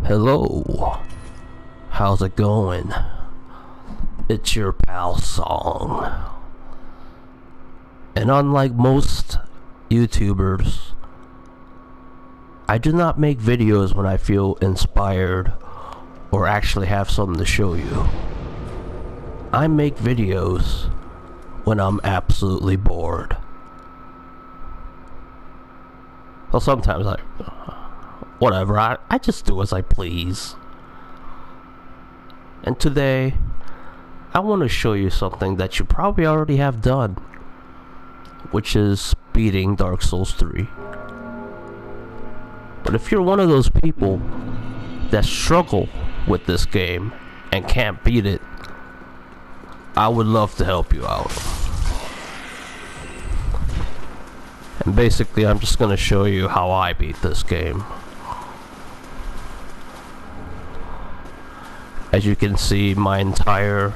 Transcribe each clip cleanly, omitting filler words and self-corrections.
Hello, how's it going? It's your pal Song. And unlike most YouTubers, I do not make videos when I feel inspired or actually have something to show you. I make videos when I'm absolutely bored. Well, sometimes whatever, I just do as I please. And today, I want to show you something that you probably already have done, which is beating Dark Souls 3. But if you're one of those people that struggle with this game and can't beat it, I would love to help you out. And basically, I'm just going to show you how I beat this game. As you can see, my entire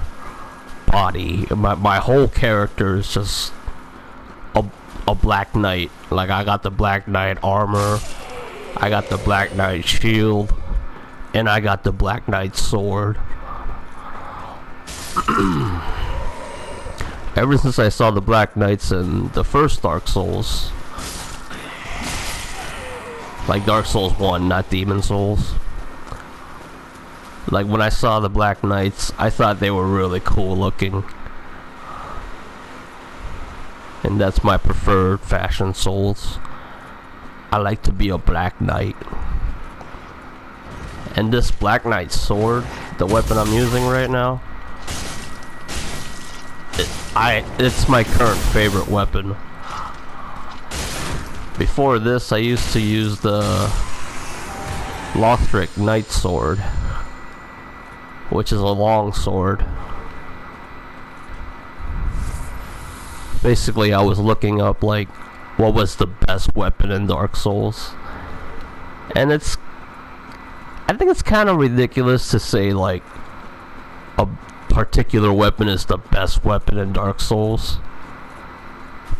body, my whole character is just a Black Knight. Like, I got the Black Knight armor, I got the Black Knight shield, and I got the Black Knight sword. Ever since I saw the Black Knights in the first Dark Souls, like Dark Souls 1, not Demon Souls, like when I saw the Black Knights, I thought they were really cool looking. And that's my preferred fashion souls. I like to be a Black Knight. And this Black Knight sword, the weapon I'm using right now, it's my current favorite weapon. Before this, I used to use the Lothric Knight sword, which is a long sword. Basically, I was looking up like what was the best weapon in Dark Souls, and I think it's kind of ridiculous to say like a particular weapon is the best weapon in Dark Souls,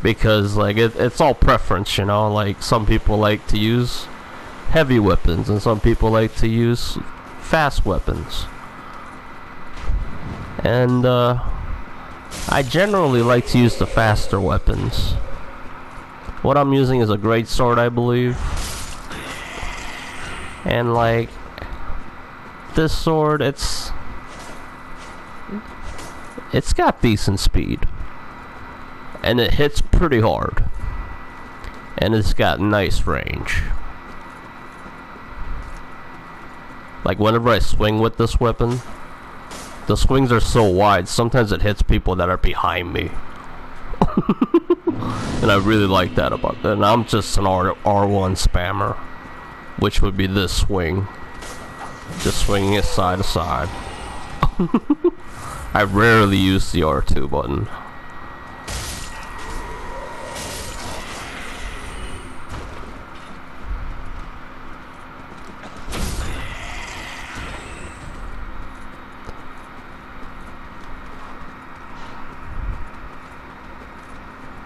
because like it's all preference, you know. Like, some people like to use heavy weapons and some people like to use fast weapons. And I generally like to use the faster weapons. What I'm using is a greatsword, I believe. And like this sword, it's got decent speed. And it hits pretty hard. And it's got nice range. Like, whenever I swing with this weapon, the swings are so wide, sometimes it hits people that are behind me. And I really like that about it. And I'm just an R1 spammer, which would be this swing. Just swinging it side to side. I rarely use the R2 button.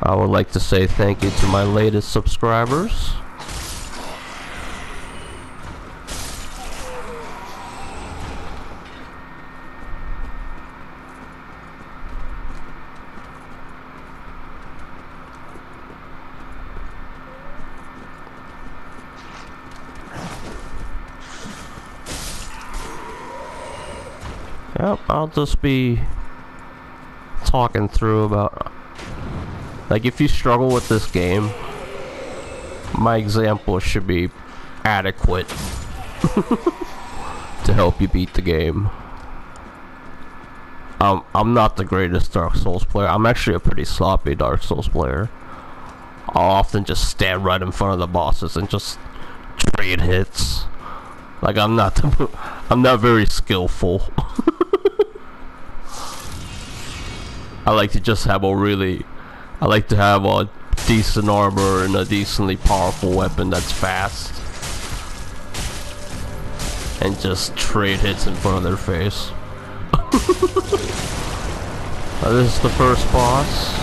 I would like to say thank you to my latest subscribers. Yep, I'll just be talking through about, like, if you struggle with this game, my example should be adequate to help you beat the game. I'm not the greatest Dark Souls player. I'm actually a pretty sloppy Dark Souls player. I'll often just stand right in front of the bosses and just trade hits. Like, I'm not very skillful. I like to just have I like to have a decent armor and a decently powerful weapon that's fast, and just trade hits in front of their face. This is the first boss.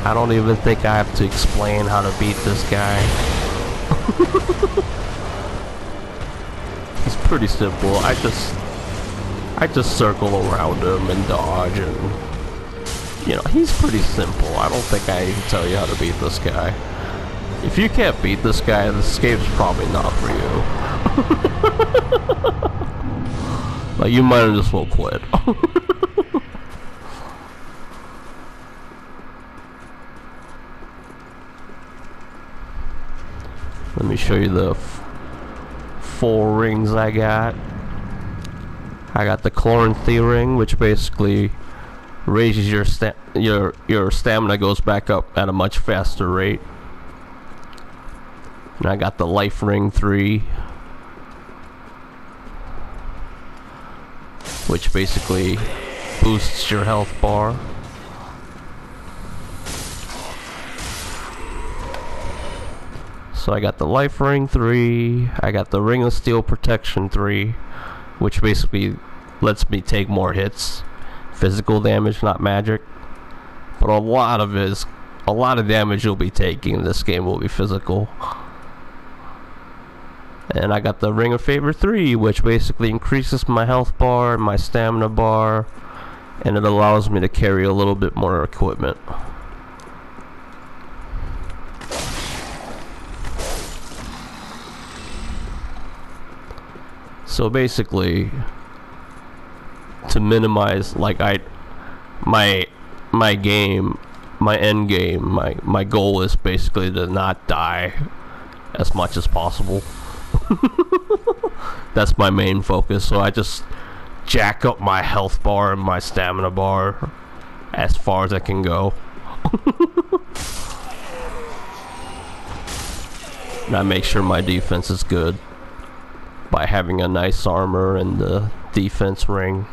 I don't even think I have to explain how to beat this guy. He's pretty simple. I just circle around him and dodge, and you know, he's pretty simple. I don't think I can tell you how to beat this guy. If you can't beat this guy, this game's probably not for you. Like, you might as well quit. Let me show you the 4 rings I got. I got the Chloranthy ring, which basically raises your stamina goes back up at a much faster rate. And I got the Life Ring 3, which basically boosts your health bar. So I got the Life Ring 3, I got the Ring of Steel Protection 3, which basically lets me take more hits. Physical damage, not magic. But a lot of damage you'll be taking in this game will be physical. And I got the Ring of Favor 3, which basically increases my health bar and my stamina bar, and it allows me to carry a little bit more equipment. So basically, to minimize, like, my end game, my goal is basically to not die as much as possible. That's my main focus, so I just jack up my health bar and my stamina bar as far as I can go. And I make sure my defense is good by having a nice armor and the defense ring.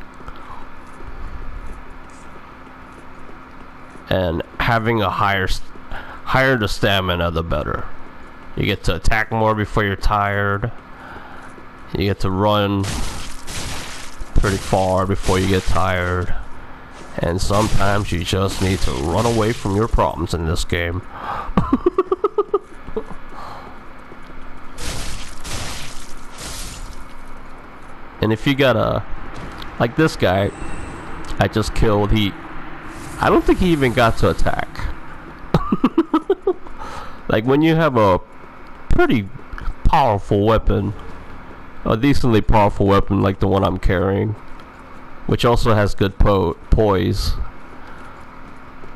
And having a higher the stamina, the better. You get to attack more before you're tired. You get to run pretty far before you get tired. And sometimes you just need to run away from your problems in this game. And if you got like this guy I just killed, I don't think he even got to attack. Like, when you have a pretty powerful weapon, a decently powerful weapon like the one I'm carrying, which also has good poise,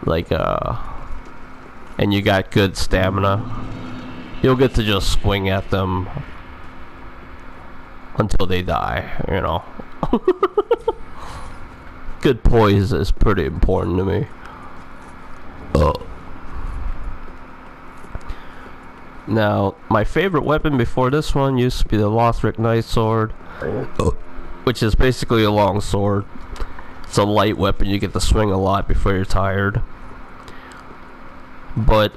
like, and you got good stamina, you'll get to just swing at them until they die, you know. Good poise is pretty important to me. Now, my favorite weapon before this one used to be the Lothric Knight Sword, which is basically a long sword. It's a light weapon, you get to swing a lot before you're tired. But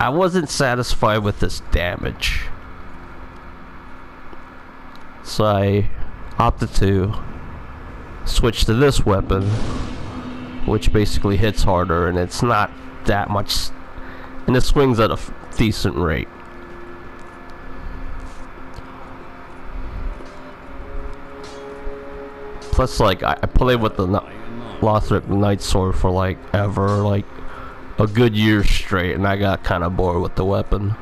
I wasn't satisfied with this damage, so I opted to switch to this weapon, which basically hits harder, and it's not that much, and it swings at a decent rate. Plus, like, I played with the Lothric Knight Sword for like ever, like a good year straight, and I got kind of bored with the weapon.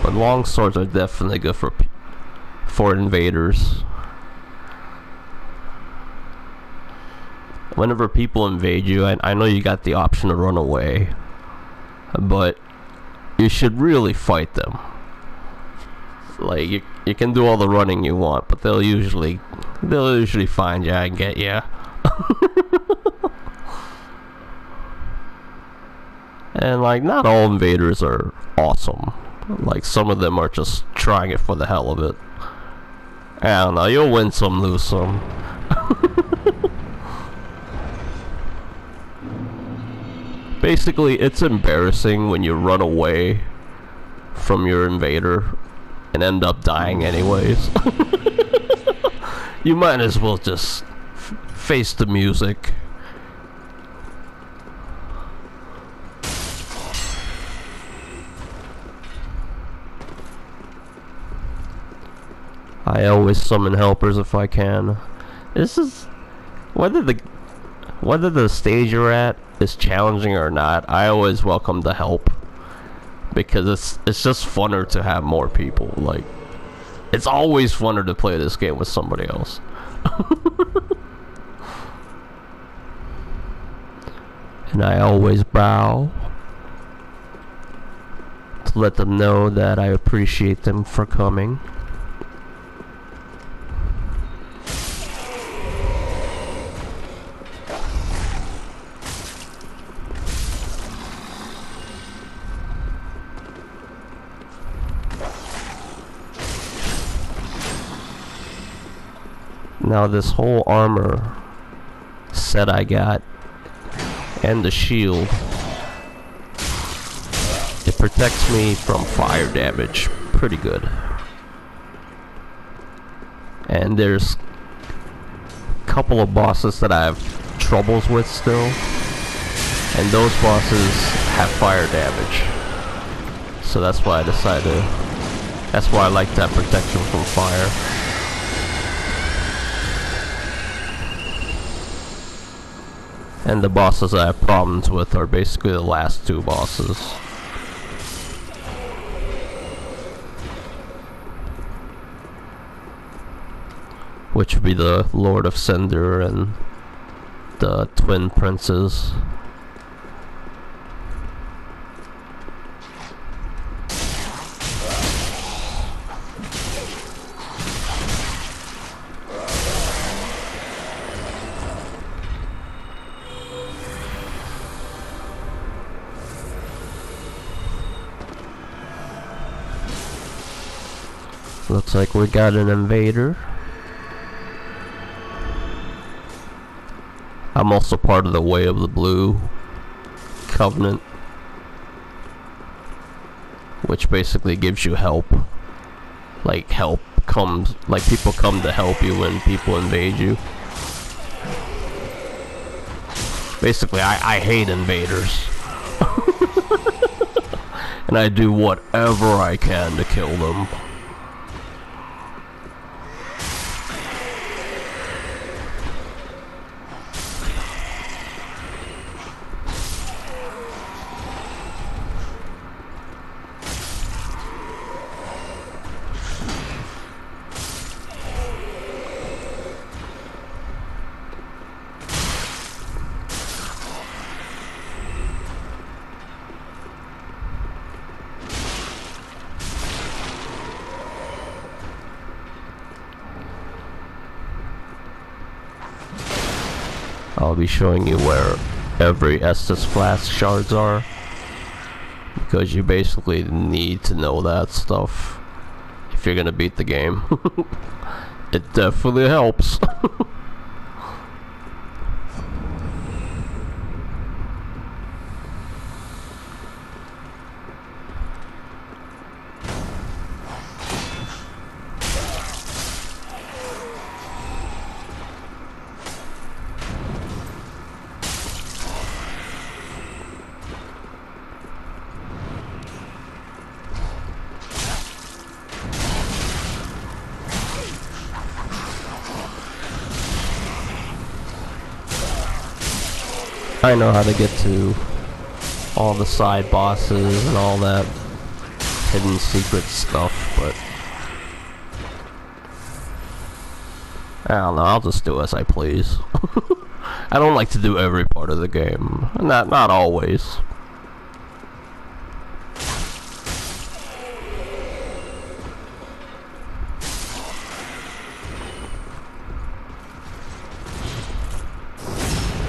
But long swords are definitely good for invaders. Whenever people invade you, I know you got the option to run away, but you should really fight them. Like, you can do all the running you want, but they'll usually find you and get you. And like, not all invaders are awesome. Like, some of them are just trying it for the hell of it. I don't know, you'll win some, lose some. Basically, it's embarrassing when you run away from your invader and end up dying anyways. You might as well just face the music. I always summon helpers if I can. This is whether the stage you're at is challenging or not, I always welcome the help, because it's just funner to have more people. Like, it's always funner to play this game with somebody else. And I always bow to let them know that I appreciate them for coming. Now this whole armor set I got, and the shield, it protects me from fire damage pretty good. And there's a couple of bosses that I have troubles with still, and those bosses have fire damage. So that's why I decided, that's why I like that protection from fire. And the bosses I have problems with are basically the last two bosses. Which would be the Lord of Cinder and the Twin Princes. Looks like we got an invader. I'm also part of the Way of the Blue Covenant, which basically gives you help. Like, help comes, like, people come to help you when people invade you. Basically, I hate invaders. And I do whatever I can to kill them. I'll be showing you where every Estus Flask shards are, because you basically need to know that stuff if you're gonna beat the game. It definitely helps. I know how to get to all the side bosses and all that hidden secret stuff, but I don't know, I'll just do as I please. I don't like to do every part of the game. Not always.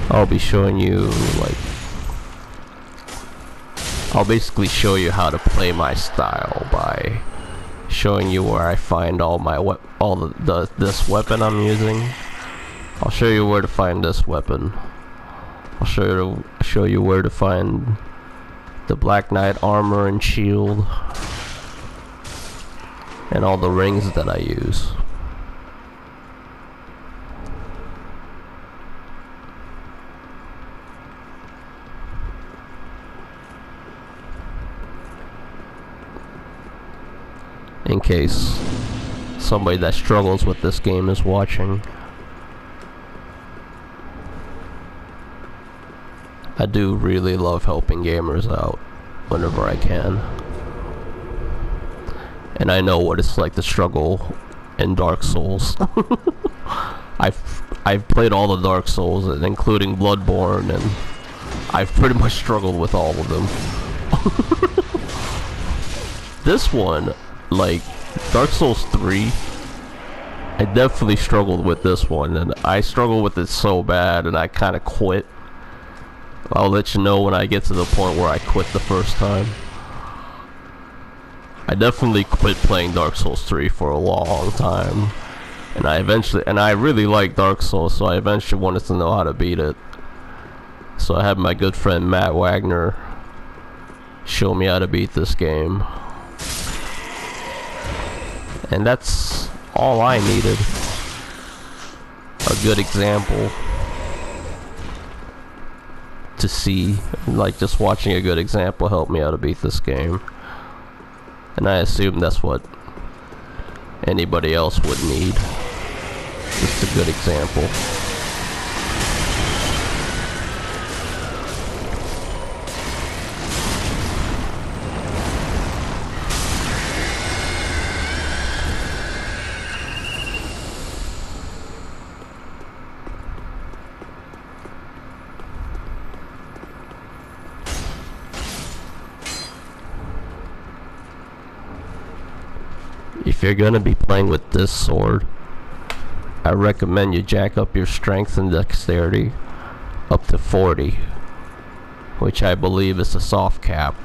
I'll be showing you, like, I'll basically show you how to play my style by showing you where I find all my this weapon I'm using. I'll show you where to find this weapon. I'll show you where to find the Black Knight armor and shield and all the rings that I use. case somebody that struggles with this game is watching. I do really love helping gamers out whenever I can. And I know what it's like to struggle in Dark Souls. I've played all the Dark Souls, including Bloodborne, and I've pretty much struggled with all of them. This one, like Dark Souls 3, I definitely struggled with this one, and I struggled with it so bad, and I kind of quit. I'll let you know when I get to the point where I quit the first time. I definitely quit playing Dark Souls 3 for a long time, and I really like Dark Souls, so I eventually wanted to know how to beat it. So I had my good friend Matt Wagner show me how to beat this game, and that's all I needed. A good example to see, like just watching a good example helped me how to beat this game. And I assume that's what anybody else would need. Just a good example. If you're gonna be playing with this sword, I recommend you jack up your strength and dexterity up to 40, which I believe is the soft cap.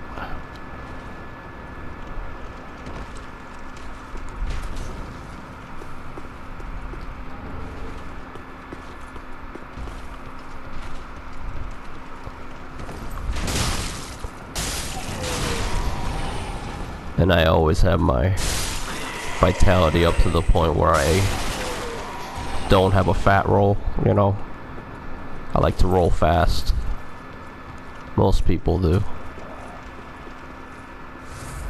And I always have my vitality up to the point where I don't have a fat roll, you know. I like to roll fast. Most people do.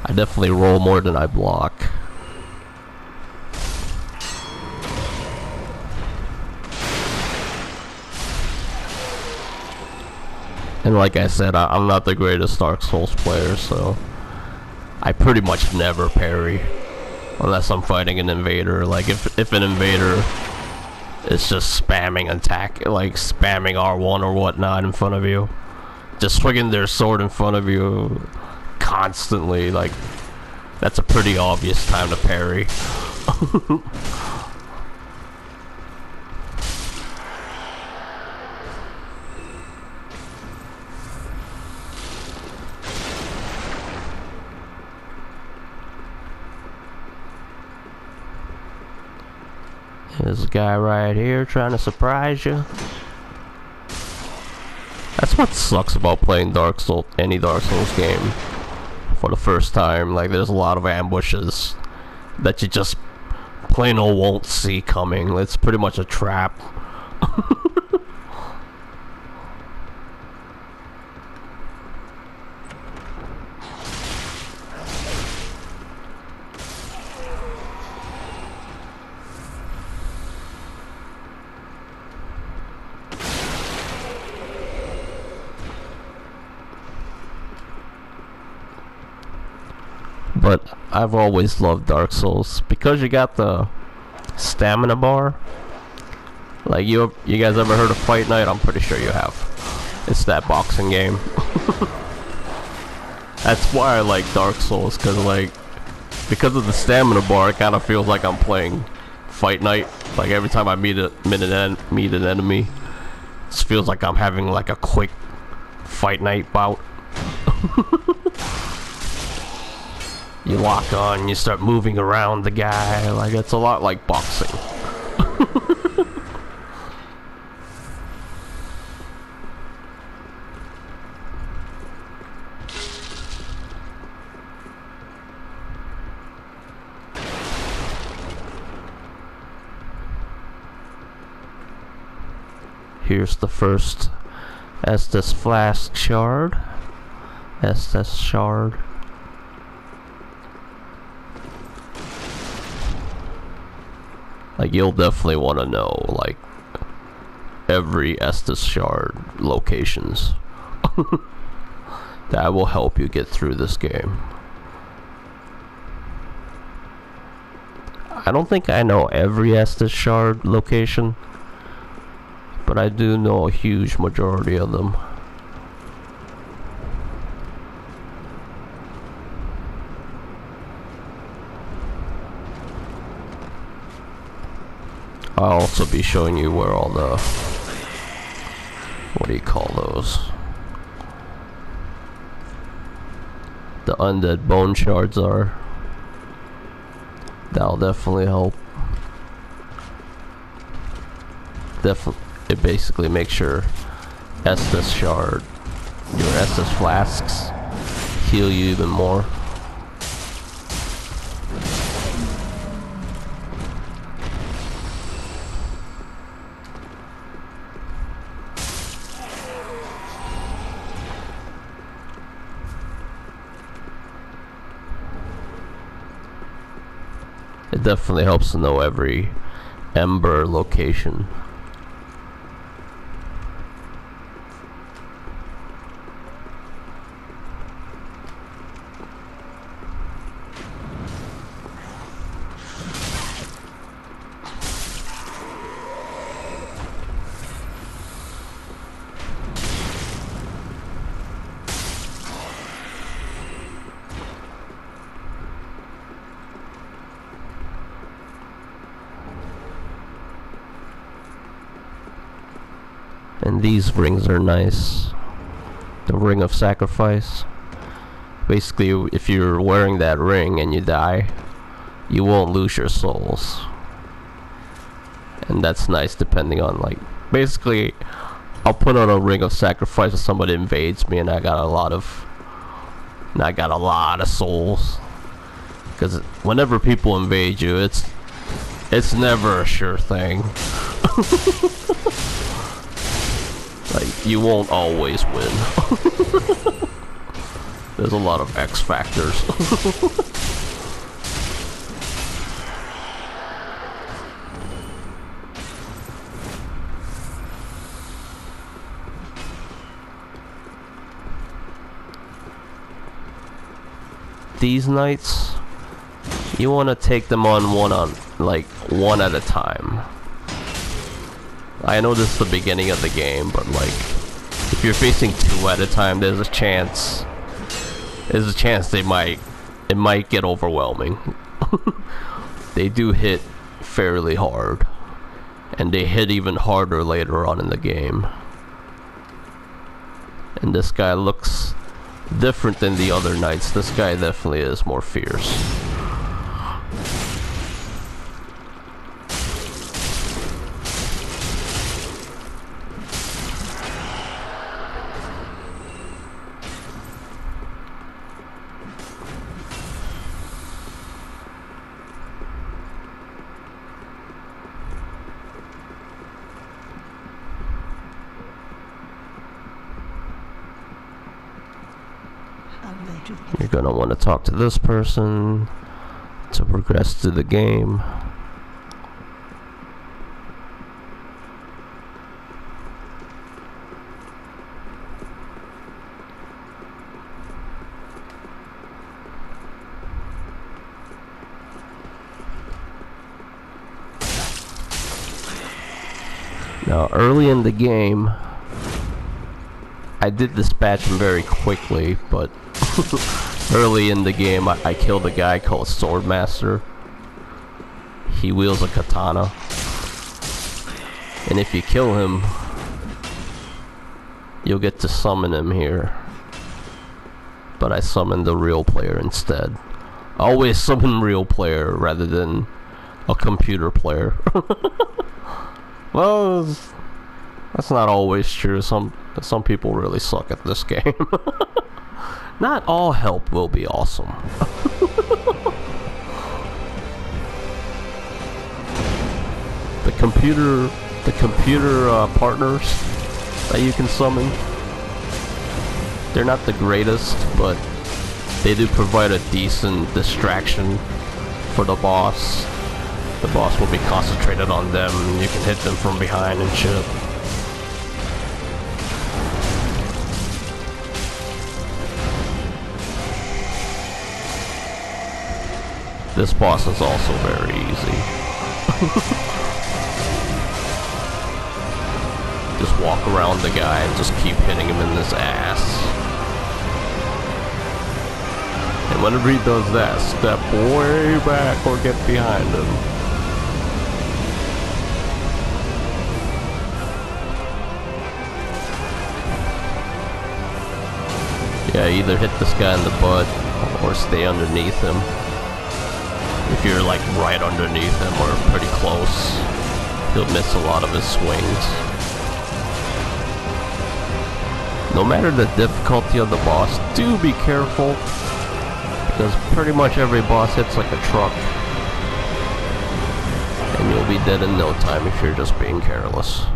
I definitely roll more than I block. And like I said, I'm not the greatest Dark Souls player, so I pretty much never parry unless I'm fighting an invader. Like if an invader is just spamming attack, like spamming R1 or whatnot in front of you, just swinging their sword in front of you constantly, like that's a pretty obvious time to parry. This guy right here trying to surprise you. That's what sucks about playing Dark Souls, any Dark Souls game for the first time. Like there's a lot of ambushes that you just plain old won't see coming. It's pretty much a trap. But I've always loved Dark Souls because you got the stamina bar. Like you guys ever heard of Fight Night? I'm pretty sure you have. It's that boxing game. That's why I like Dark Souls, because of the stamina bar, it kind of feels like I'm playing Fight Night. Like every time I meet an enemy, it just feels like I'm having like a quick Fight Night bout. You lock on, you start moving around the guy, like it's a lot like boxing. Here's the first Estus Flask Shard. Estus Shard. Like, you'll definitely want to know, like, every Estus Shard locations. That will help you get through this game. I don't think I know every Estus Shard location, but I do know a huge majority of them. I'll also be showing you where all the, what do you call those? The undead bone shards are. That'll definitely help. It basically makes your Estus shard, your Estus flasks, heal you even more. It definitely helps to know every Ember location. And these rings are nice. The Ring of Sacrifice. Basically, if you're wearing that ring and you die, you won't lose your souls. And that's nice depending on, like, basically, I'll put on a Ring of Sacrifice if somebody invades me and I got a lot of souls. Because whenever people invade you, it's never a sure thing. Like, you won't always win. There's a lot of X factors. These knights, you want to take them on one at a time. I know this is the beginning of the game, but like, if you're facing two at a time, there's a chance it might get overwhelming. They do hit fairly hard, and they hit even harder later on in the game. And this guy looks different than the other knights. This guy definitely is more fierce. You're gonna want to talk to this person to progress through the game. Now, early in the game, I did dispatch him very quickly, but early in the game, I killed a guy called Swordmaster. He wields a katana, and if you kill him, you'll get to summon him here. But I summoned the real player instead. I always summon real player rather than a computer player. Well, that's not always true. Some people really suck at this game. Not all help will be awesome. The computer partners that you can summon, they're not the greatest, but they do provide a decent distraction for the boss. The boss will be concentrated on them, and you can hit them from behind and shit. This boss is also very easy. Just walk around the guy and just keep hitting him in his ass. And whenever he does that, step way back or get behind him. Yeah, either hit this guy in the butt or stay underneath him. If you're like right underneath him or pretty close, he'll miss a lot of his swings. No matter the difficulty of the boss, do be careful, because pretty much every boss hits like a truck, and you'll be dead in no time if you're just being careless.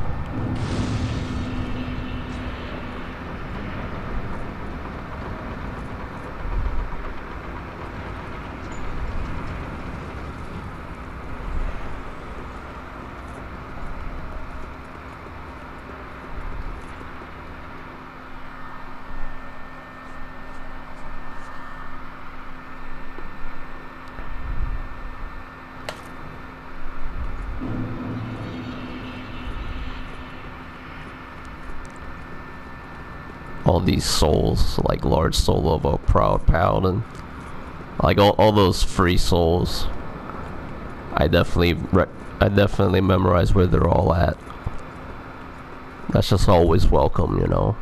All these souls, like large soul of a proud paladin, like all those free souls, I definitely memorize where they're all at. That's just always welcome, you know.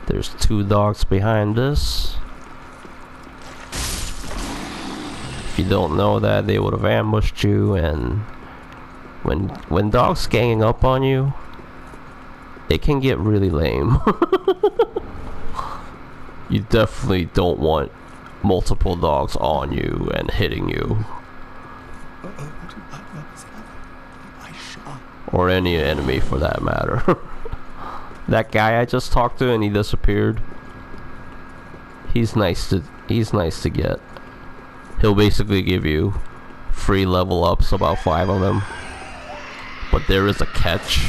There's 2 dogs behind us. If you don't know that, they would have ambushed you, and when dogs ganging up on you, it can get really lame. You definitely don't want multiple dogs on you and hitting you. Or any enemy for that matter. That guy I just talked to and he disappeared. He's nice to get. He'll basically give you free level ups, about 5 of them. But there is a catch.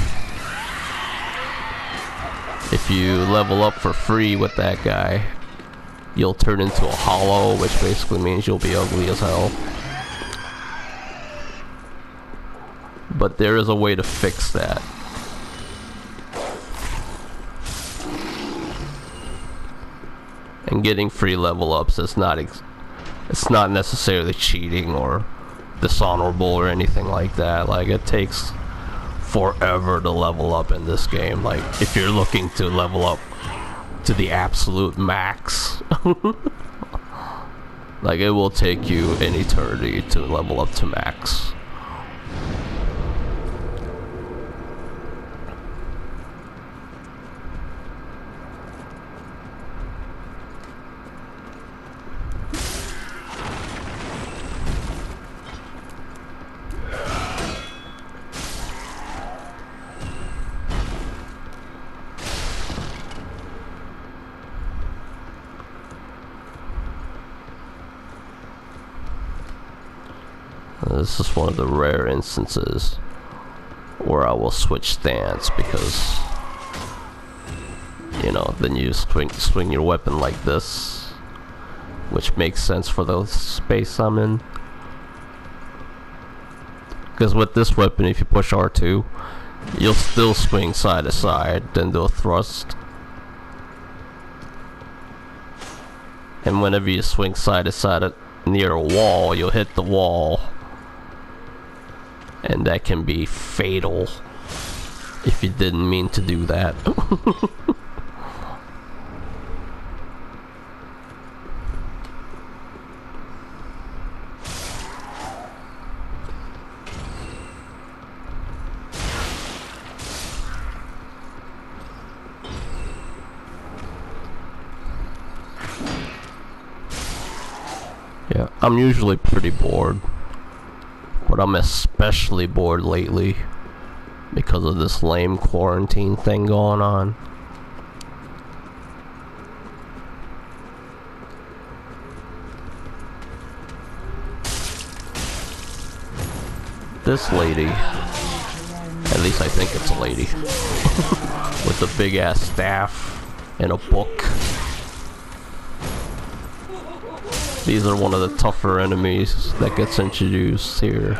If you level up for free with that guy, you'll turn into a hollow, which basically means you'll be ugly as hell. But there is a way to fix that. And getting free level ups is it's not necessarily cheating or dishonorable or anything like that. Like, it takes forever to level up in this game. Like, if you're looking to level up to the absolute max, like, it will take you an eternity to level up to max. This is one of the rare instances where I will switch stance, because, you know, then you swing your weapon like this, which makes sense for the space I'm in. Because with this weapon, if you push R2, you'll still swing side to side, then do a thrust. And whenever you swing side to side near a wall, you'll hit the wall. And that can be fatal if you didn't mean to do that. Yeah, I'm usually pretty bored. But I'm especially bored lately because of this lame quarantine thing going on. this lady, at least I think it's a lady, with a big ass staff and a book. These are one of the tougher enemies that gets introduced here.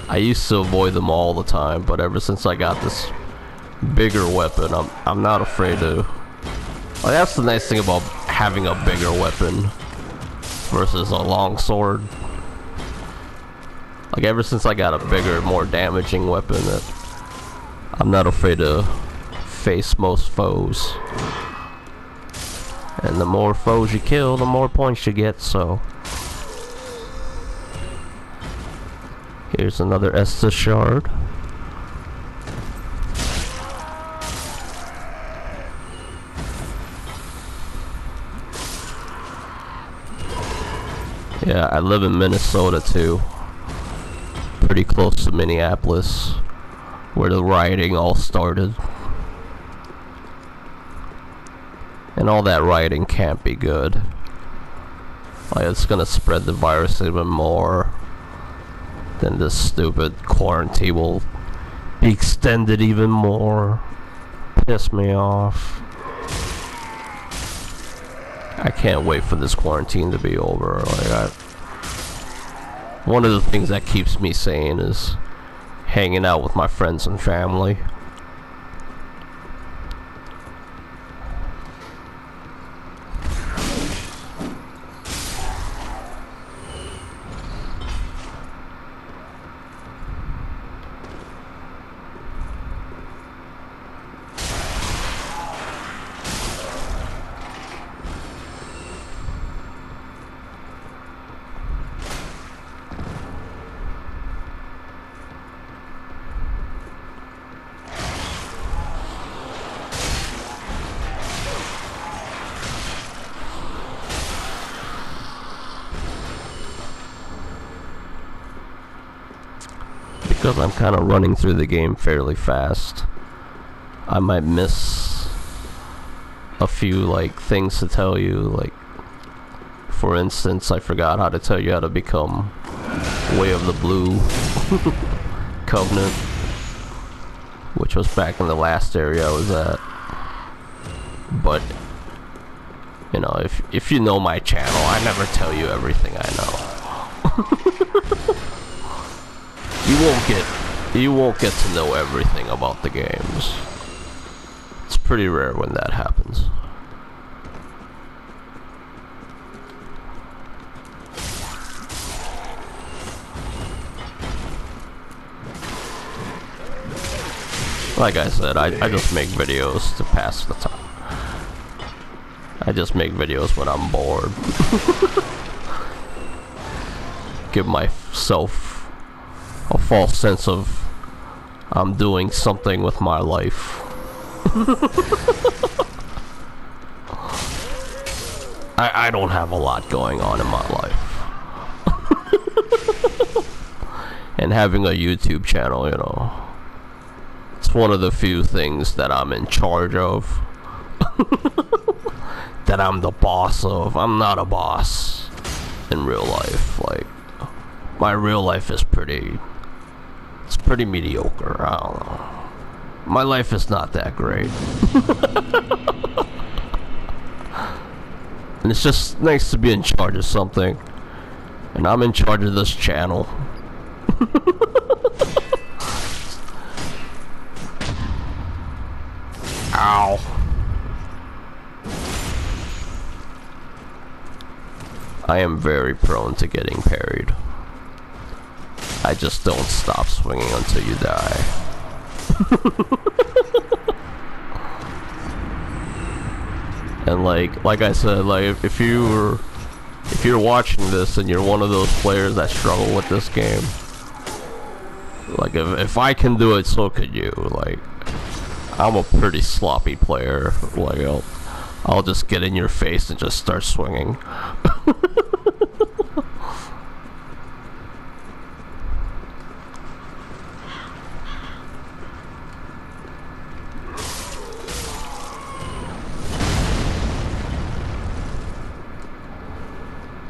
I used to avoid them all the time, but ever since I got this bigger weapon, I'm not afraid to. Well, that's the nice thing about having a bigger weapon versus a long sword. Like ever since I got a bigger, more damaging weapon, that I'm not afraid to face most foes. And the more foes you kill, the more points you get, so. Here's another Estus shard. Yeah, I live in Minnesota too. Pretty close to Minneapolis, where the rioting all started. And all that rioting can't be good. Like, it's gonna spread the virus even more. Then this stupid quarantine will be extended even more. Piss me off. I can't wait for this quarantine to be over. Like, one of the things that keeps me sane is hanging out with my friends and family. Because I'm kind of running through the game fairly fast, I might miss a few like things to tell you. Like, for instance, I forgot how to tell you how to become Way of the Blue Covenant, which was back in the last area I was at. But you know, if you know my channel, I never tell you everything I know. You won't get to know everything about the games. It's pretty rare when that happens. Like I said, I just make videos to pass the time. I just make videos when I'm bored. Give myself a false sense of I'm doing something with my life. I don't have a lot going on in my life. And having a YouTube channel, you know, it's one of the few things that I'm in charge of. That I'm the boss of. I'm not a boss in real life. Like, my real life is pretty mediocre. I don't know. My life is not that great. And it's just nice to be in charge of something. And I'm in charge of this channel. Ow. I am very prone to getting parried. I just don't stop swinging until you die. And like I said, like if you're watching this and you're one of those players that struggle with this game, like if I can do it, so could you. Like, I'm a pretty sloppy player. Like I'll just get in your face and just start swinging.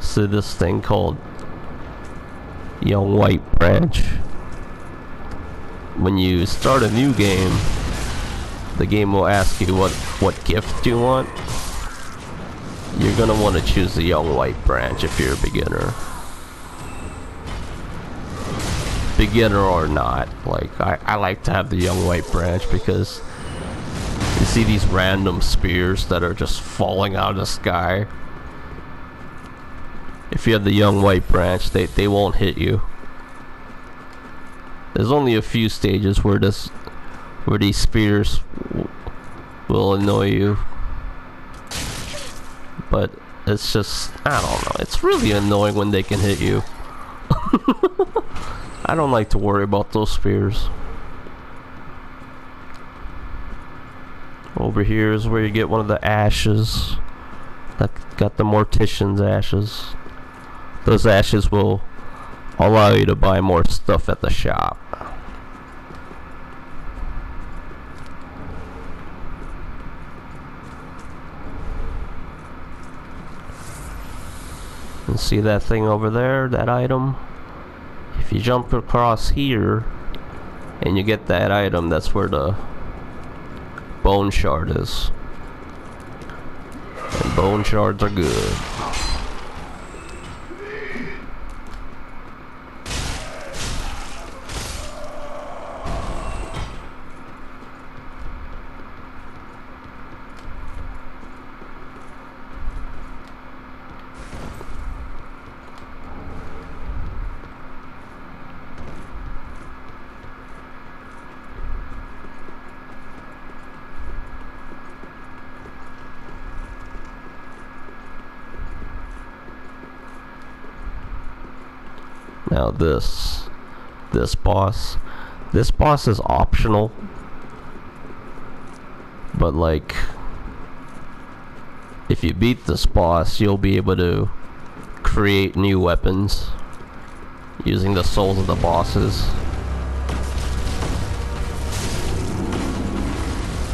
See this thing called Young White Branch. When you start a new game, the game will ask you what gift you want. You're gonna want to choose the Young White Branch if you're a beginner. Beginner or not, like I like to have the Young White Branch because you see these random spears that are just falling out of the sky. If you have the Young White Branch, they won't hit you. There's only a few stages where these spears will annoy you, but it's just, I don't know, it's really annoying when they can hit you. I don't like to worry about those spears. Over here is where you get one of the ashes. That got the Mortician's ashes. Those ashes will allow you to buy more stuff at the shop. And see that thing over there, that item? If you jump across here and you get that item, that's where the bone shard is. And bone shards are good. Now this boss is optional, but like if you beat this boss, you'll be able to create new weapons using the souls of the bosses.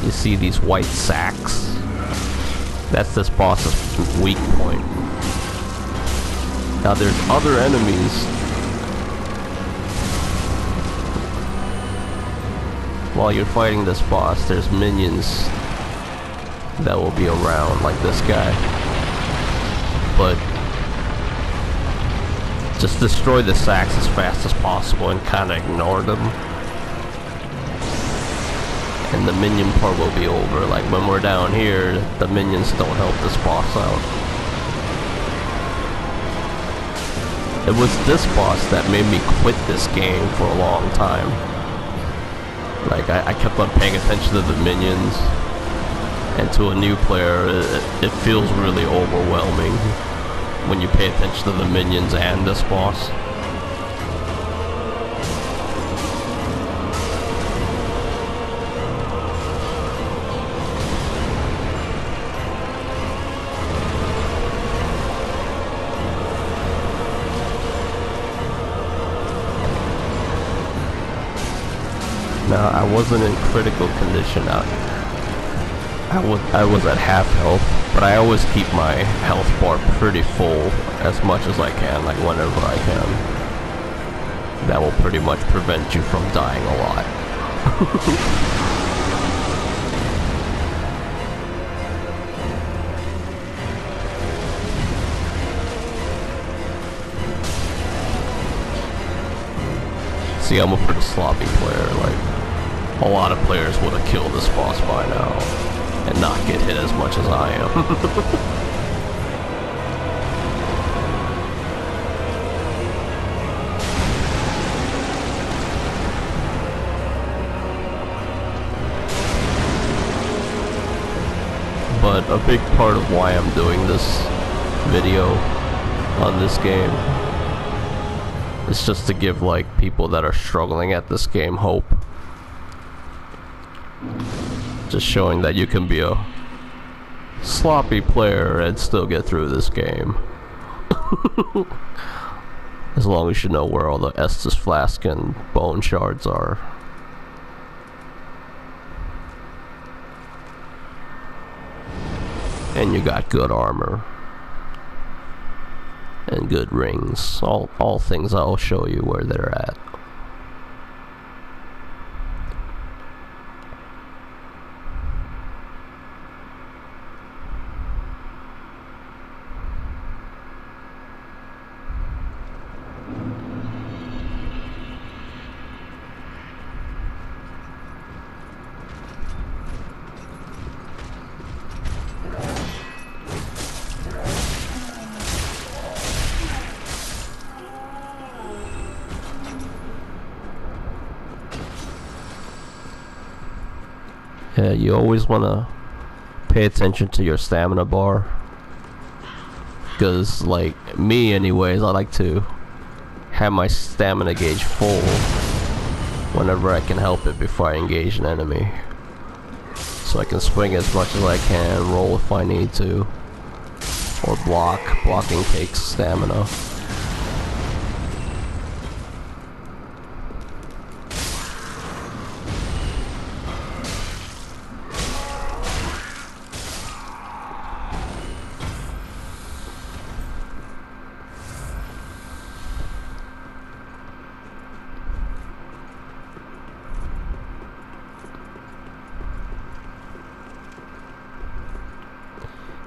You see these white sacks? That's this boss's weak point. Now there's other enemies. While you're fighting this boss, there's minions that will be around, like this guy. But just destroy the sacks as fast as possible and kind of ignore them. And the minion part will be over. Like when we're down here, the minions don't help this boss out. It was this boss that made me quit this game for a long time. Like, I kept on paying attention to the minions, and to a new player, it feels really overwhelming when you pay attention to the minions and this boss. Now, I wasn't in critical condition. I was at half health, but I always keep my health bar pretty full as much as I can, like whenever I can. That will pretty much prevent you from dying a lot. See, I'm a pretty sloppy player, like, a lot of players would have killed this boss by now, and not get hit as much as I am. But a big part of why I'm doing this video on this game is just to give, like, people that are struggling at this game hope. Just showing that you can be a sloppy player and still get through this game. As long as you know where all the Estus Flask and bone shards are. And you got good armor. and good rings. All things I'll show you where they're at. Yeah, you always want to pay attention to your stamina bar, because like me anyways, I like to have my stamina gauge full whenever I can help it before I engage an enemy, so I can swing as much as I can, roll if I need to, or block. Blocking takes stamina.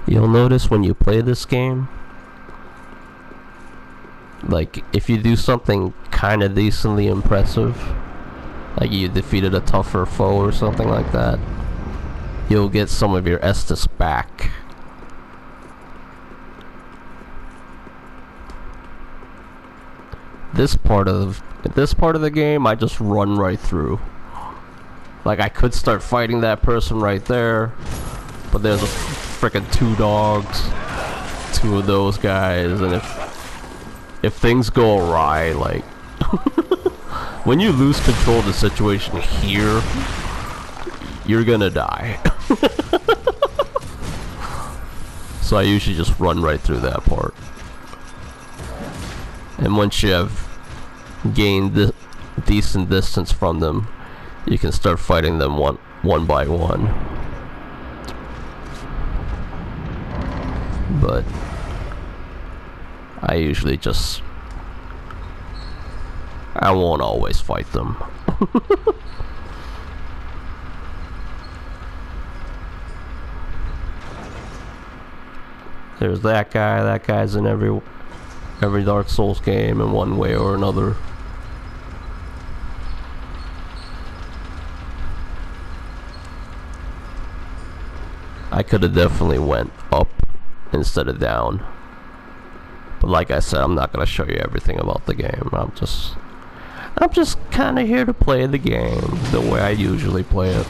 You'll notice when you play this game, like if you do something kind of decently impressive, like you defeated a tougher foe or something like that, you'll get some of your Estus back. This part of the game, I just run right through. Like I could start fighting that person right there, but there's a frickin' 2 dogs, 2 of those guys, and if things go awry, like when you lose control of the situation here, you're gonna die. So I usually just run right through that part, and once you have gained the decent distance from them, you can start fighting them one by one. But I usually just, I won't always fight them. There's that guy. That guy's in every Dark Souls game in one way or another. I could have definitely went up instead of down, but like I said, I'm not gonna show you everything about the game. I'm just kind of here to play the game the way I usually play it.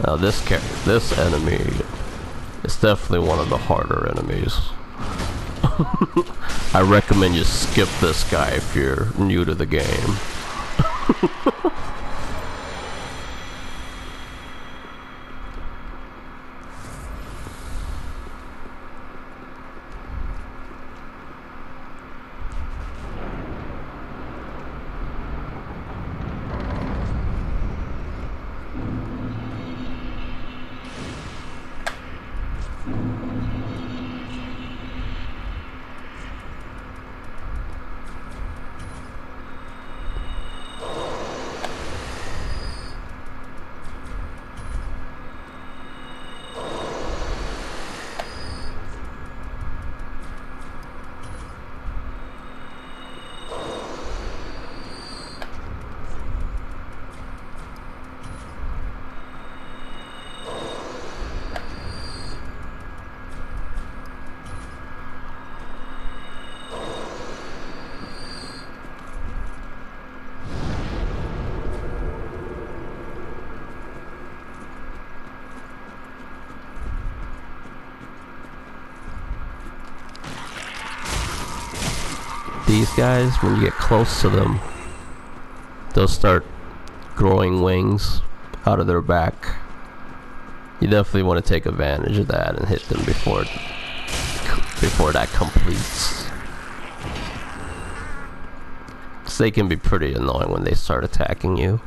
Now this enemy is definitely one of the harder enemies. I recommend you skip this guy if you're new to the game. These guys, when you get close to them, they'll start growing wings out of their back. You definitely want to take advantage of that and hit them before that completes. 'Cause they can be pretty annoying when they start attacking you.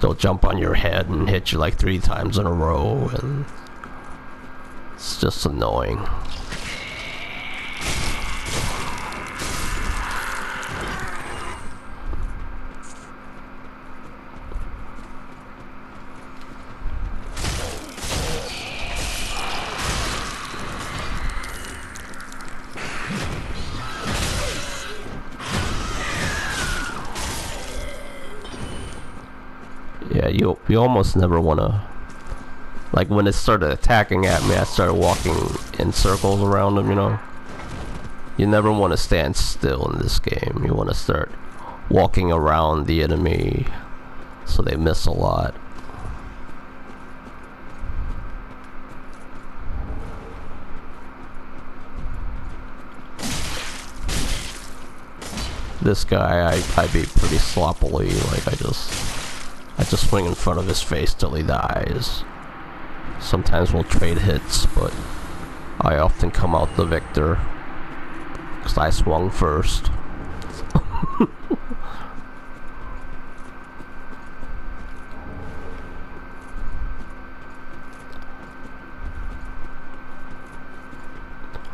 they'll jump on your head and hit you like 3 times in a row, and it's just annoying. Yeah, you almost never want to, like when it started attacking at me, I started walking in circles around them, you know. You never want to stand still in this game. You want to start walking around the enemy so they miss a lot. This guy, I beat pretty sloppily. Like I just swing in front of his face till he dies. Sometimes we'll trade hits, but I often come out the victor because I swung first.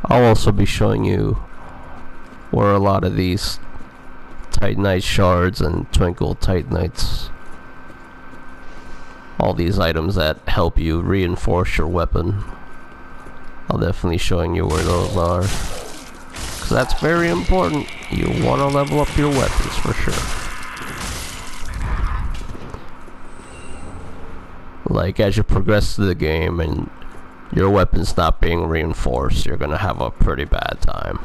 I'll also be showing you where a lot of these Titanite shards and Twinkle Titanites, all these items that help you reinforce your weapon, I'll definitely showing you where those are, because that's very important. You want to level up your weapons for sure. Like as you progress through the game and your weapon's not being reinforced, you're gonna have a pretty bad time.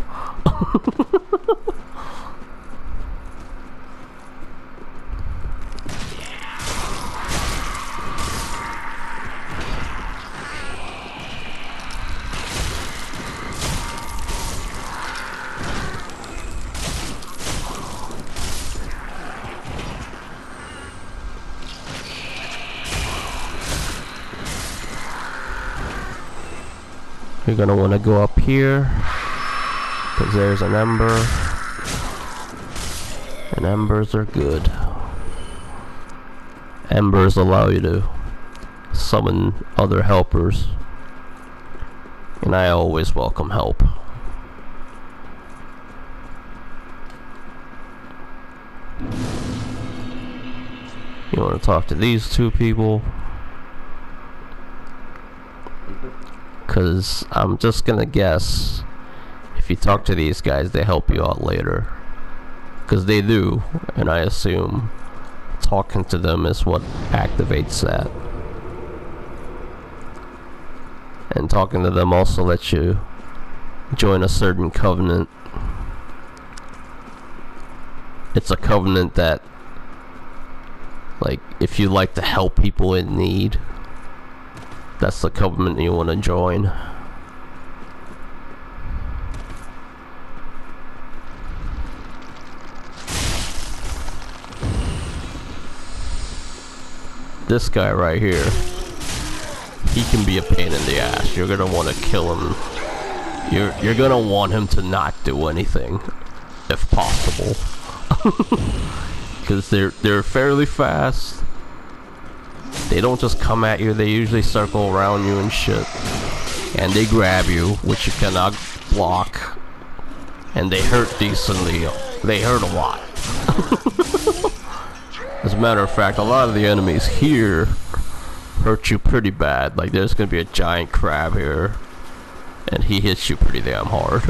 You're gonna want to go up here because there's an ember, and embers are good. Embers allow you to summon other helpers, and I always welcome help. You want to talk to these 2 people, because I'm just gonna guess if you talk to these guys, they help you out later, because they do, and I assume talking to them is what activates that. And talking to them also lets you join a certain covenant. It's a covenant that, like, if you like to help people in need, that's the covenant you want to join. This guy right here, he can be a pain in the ass. You're gonna want to kill him. You're gonna want him to not do anything, if possible, because they're fairly fast. They don't just come at you, they usually circle around you and shit. And they grab you, which you cannot block. And they hurt decently. They hurt a lot. As a matter of fact, a lot of the enemies here hurt you pretty bad. Like there's gonna be a giant crab here, and he hits you pretty damn hard.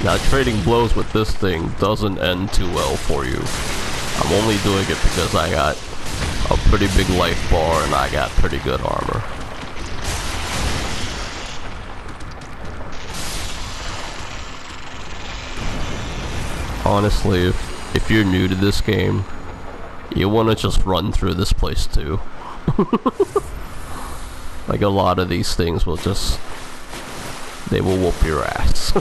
Now, trading blows with this thing doesn't end too well for you. I'm only doing it because I got a pretty big life bar and I got pretty good armor. Honestly, if you're new to this game, you want to just run through this place too. Like a lot of these things will just, they will whoop your ass.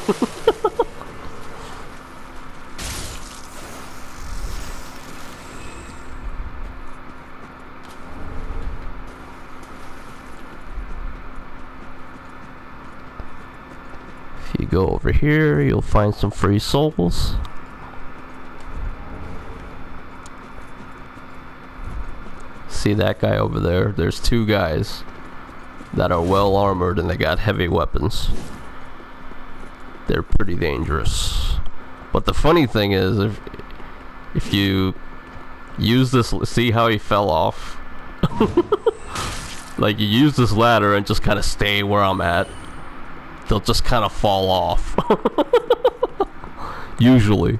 You go over here, you'll find some free souls. See that guy over there? There's two guys that are well armored and they got heavy weapons. They're pretty dangerous. But the funny thing is, if you use this, see how he fell off? Like, you use this ladder and just kind of stay where I'm at, they'll just kind of fall off. Usually.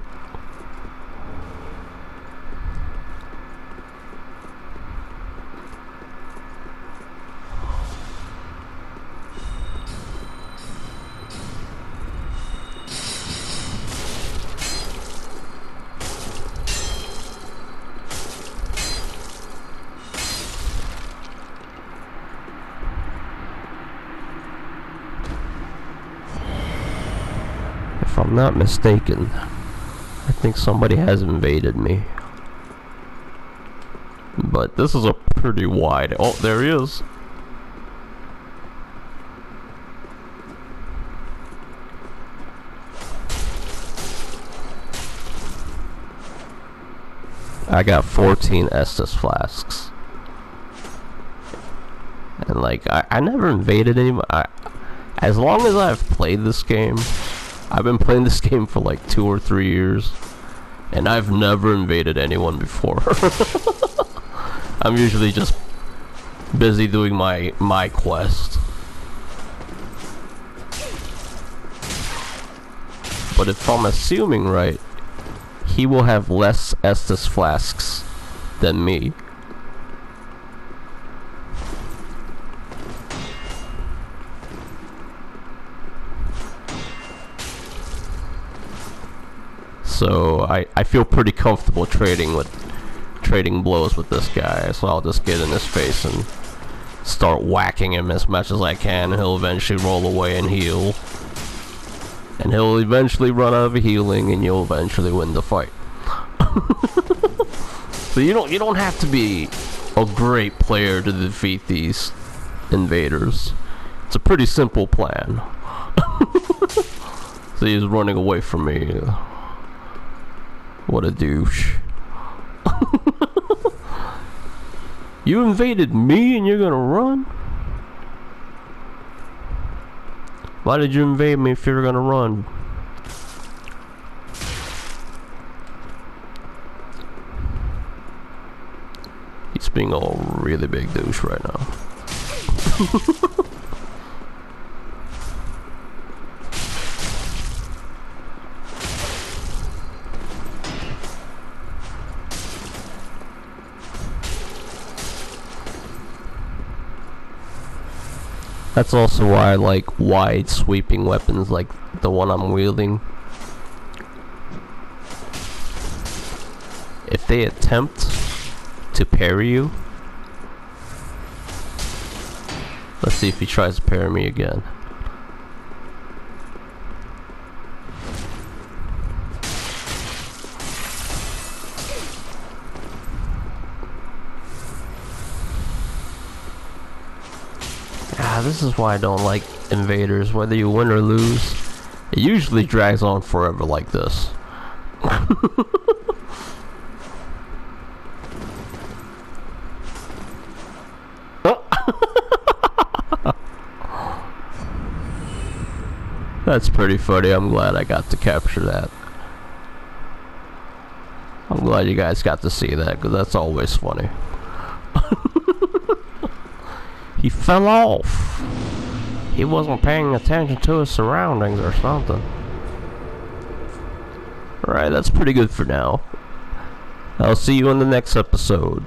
If I'm not mistaken, I think somebody has invaded me. But this is a pretty wide... Oh, there he is. I got 14 Estus flasks. And like, I never invaded anyone. As long as I've played this game, I've been playing this game for like 2 or 3 years, and I've never invaded anyone before. I'm usually just busy doing my quest. But if I'm assuming right, he will have less Estus flasks than me. So I feel pretty comfortable trading blows with this guy, so I'll just get in his face and start whacking him as much as I can. He'll eventually roll away and heal, and he'll eventually run out of healing, and you'll eventually win the fight. So you don't have to be a great player to defeat these invaders. It's a pretty simple plan. So he's running away from me. What a douche. You invaded me and you're gonna run? Why did you invade me if you're gonna run? He's being a really big douche right now. That's also why I like wide sweeping weapons like the one I'm wielding. If they attempt to parry you, let's see if he tries to parry me again. This is why I don't like invaders. Whether you win or lose, it usually drags on forever like this. That's pretty funny. I'm glad I got to capture that. I'm glad you guys got to see that, because that's always funny. He fell off. He wasn't paying attention to his surroundings or something. Alright, that's pretty good for now. I'll see you in the next episode.